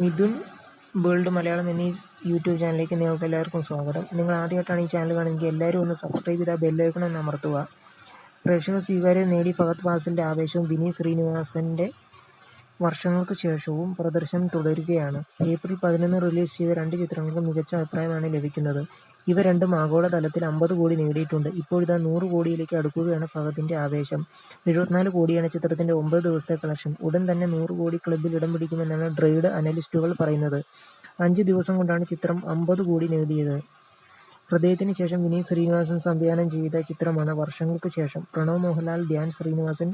Mithun world Malayalam എന്നീ YouTube ചാനലിലേക്ക് നിങ്ങൾക്ക് എല്ലാവർക്കും സ്വാഗതം. നിങ്ങൾ ആദ്യമായിട്ടാണ് ഈ ചാനൽ കാണുന്നതെങ്കിൽ എല്ലാവരും ഒന്ന് സബ്സ്ക്രൈബ് ചെയ്താൽ ബെല്ലൈക്കൺ ഒന്ന് അമർത്തുക. പ്രേക്ഷക സ്വീകാര്യത നേടി ഫഹദ് ഫാസിലിൻ്റെ ആവേശവും വിനീത് ശ്രീനിവാസൻ്റെ വർഷങ്ങൾക്ക് ശേഷവും പ്രദർശനം തുടരുകയാണ്. ഏപ്രിൽ 11 റിലീസ് ചെയ്ത രണ്ട് ചിത്രങ്ങൾക്കും മികച്ച അഭിപ്രായമാണ് ലഭിക്കുന്നത്. ഇവ രണ്ടും ആഗോളതലത്തിൽ 50 കോടി നേടിയിട്ടുണ്ട്. ഇപ്പോഴിതാ 100 കോടിയിലേക്ക് അടുക്കുകയാണ് ഫഹദിൻ്റെ ആവേശം. 74 കോടിയാണ് ചിത്രത്തിൻ്റെ 9 ദിവസത്തെ കളക്ഷൻ. ഉടൻ തന്നെ 100 കോടി ക്ലബ്ബിൽ ഇടം പിടിക്കുമെന്നാണ് ട്രേഡ് അനലിസ്റ്റുകൾ പറയുന്നത്. 5 ദിവസം കൊണ്ടാണ് ചിത്രം 50 കോടി നേടിയത്. ഹൃദയത്തിന് ശേഷം വിനീത് ശ്രീനിവാസൻ സംവിധാനം ചെയ്ത ചിത്രമാണ് വർഷങ്ങൾക്ക് ശേഷം. പ്രണവ് മോഹൻലാൽ, ധ്യാൻ ശ്രീനിവാസൻ,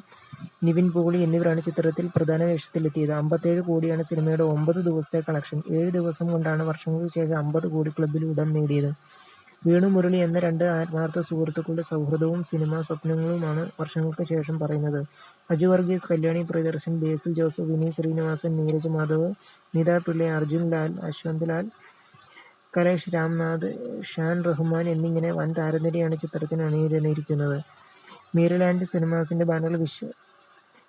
നിവിൻ പോളി എന്നിവരാണ് ചിത്രത്തിൽ പ്രധാന വേഷത്തിലെത്തിയത്. 57 കോടിയാണ് സിനിമയുടെ 9 ദിവസത്തെ കളക്ഷൻ. 7 ദിവസം കൊണ്ടാണ് വർഷങ്ങൾക്ക് ശേഷം 50 കോടി ക്ലബ്ബിൽ ഇടം നേടിയത്. വേണു മുരളി എന്ന രണ്ട് ആത്മാർത്ഥ സുഹൃത്തുക്കളുടെ സൗഹൃദവും സിനിമാ സ്വപ്നങ്ങളുമാണ് വർഷങ്ങൾക്ക് ശേഷം പറയുന്നത്. അജു വർഗീസ്, കല്യാണി പ്രിയദർശൻ, ബേസിൽ ജോസഫ്, വിനീത് ശ്രീനിവാസൻ, നീരജ് മാധവ്, നിത പിള്ളൈ, അർജുൻ ലാൽ, അശ്വന്ത് ലാൽ, കലേഷ് രാംനാഥ്, ഷാൻ റഹ്മാൻ എന്നിങ്ങനെ വൻ താരനിരയാണ് ചിത്രത്തിന് അണിനിരന്നിരിക്കുന്നത്. മേരിലാൻഡ് സിനിമാസിന്റെ ബാനറിൽ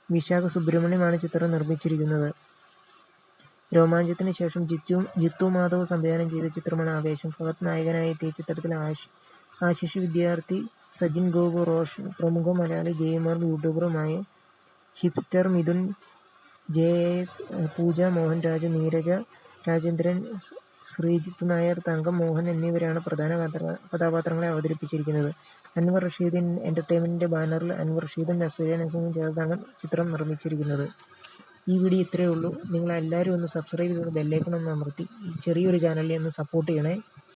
വിശാഖ സുബ്രഹ്മണ്യമാണ് ചിത്രം നിർമ്മിച്ചിരിക്കുന്നത്. രോമാഞ്ചത്തിന് ശേഷം ജിത്തു മാധവ് സംവിധാനം ചെയ്ത ചിത്രമാണ് ആവേശം. ഫഹദ് നായകനായി എത്തിയ ചിത്രത്തിൽ ആശിഷ് വിദ്യാർത്ഥി, സജിൻ ഗോപു, റോഷൻ, പ്രമുഖ മലയാളി ഗെയിമറും യൂട്യൂബറുമായ ഹിപ്സ്റ്റർ മിഥുൻ, JAS, പൂജ മോഹൻരാജ്, നീരജ രാജേന്ദ്രൻ, ശ്രീജിത്ത് നായർ, തങ്കം മോഹൻ എന്നിവരാണ് പ്രധാന കഥാപാത്രങ്ങളെ അവതരിപ്പിച്ചിരിക്കുന്നത്. അൻവർ റഷീദ് എന്റർടൈൻമെന്റിന്റെ ബാനറിൽ അൻവർ റഷീദും നസ്രിയ നസീമും ചേർന്നാണ് ചിത്രം നിർമ്മിച്ചിരിക്കുന്നത്. ഈ വീഡിയോ ഇത്രയേ ഉള്ളൂ. നിങ്ങൾ എല്ലാവരും ഒന്ന് സബ്സ്ക്രൈബ് ചെയ്ത് ബെല്ലൈക്കൺ ഒന്ന് അമർത്തി ഈ ചെറിയൊരു ചാനലിനെ ഒന്ന് സപ്പോർട്ട് ചെയ്യണേ.